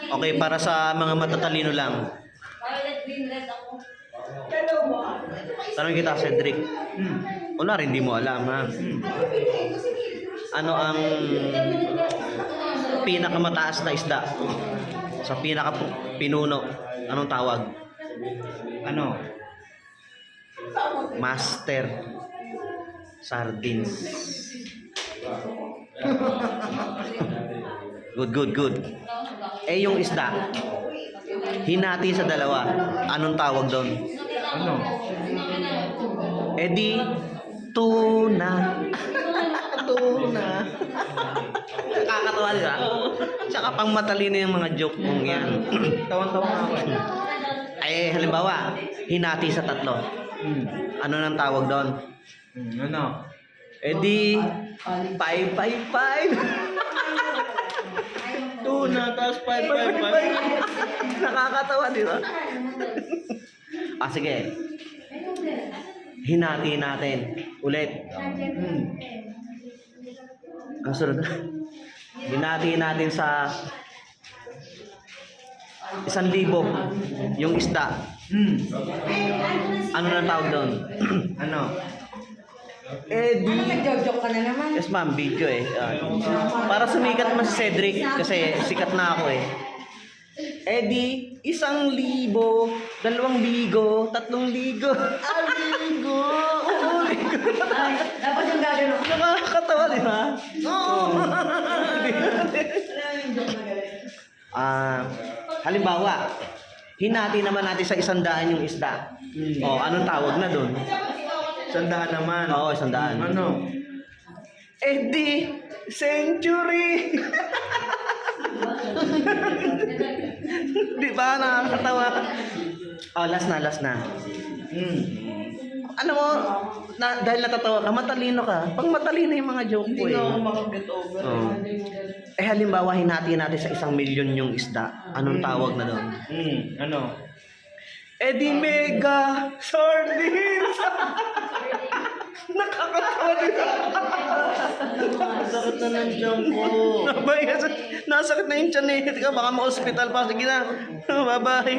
Okay, para sa mga matatalino lang. Tanong kita, Cedric. Una rin, hindi mo alam, ha? Ano ang pinakamataas na isda? Sa pinaka-pinuno, anong tawag? Ano? Master Sardines. Good. Eh, yung isda, hinati sa dalawa, anong tawag doon? Ano? Eh di, tuna. Tuna. Nakakatawa, di ba? Tsaka pang matalino yung mga joke mong yan. Tawan-tawa nga ako Eh, halimbawa, hinati sa tatlo. Ano nang tawag doon? Ano? Eh di, 5. Tuna, tapos 5. Nakakatawa, di ba? Sige. Hinati natin. Ulit. Ang sunod. Hinati natin sa 1,000 yung isda. Ano nang tawag doon? Ano? Eh di... Nag-joke ka na naman. Yes ma'am, video eh. Para sumikat mas si Cedric kasi sikat na ako eh. Eh di, 1,000, 2 ligo, 3 ligo. Ligo! Oo, ligo. Ay, dapat yung gagano. Nakakatawa, di ba? Oo. Halimbawa, hinati naman natin sa 100 yung isda. Anong tawag na doon? 100 naman. Oo, 100. Ano? Eh di, century! Di ba? Nakakatawa. Last na. Ano mo, dahil natatawa ka, matalino ka. Pag matalino yung mga joke ko Hindi eh. na ako makaget over. Eh halimbawa, hinati natin sa 1,000,000 yung isda. Anong tawag na doon? Ano? Eh di mega sardines! Nakakatawa din. Sakit na ng jam ko. Nasakit na yung tiyan eh. Baka ma-hospital pa. Sige na. Bye-bye.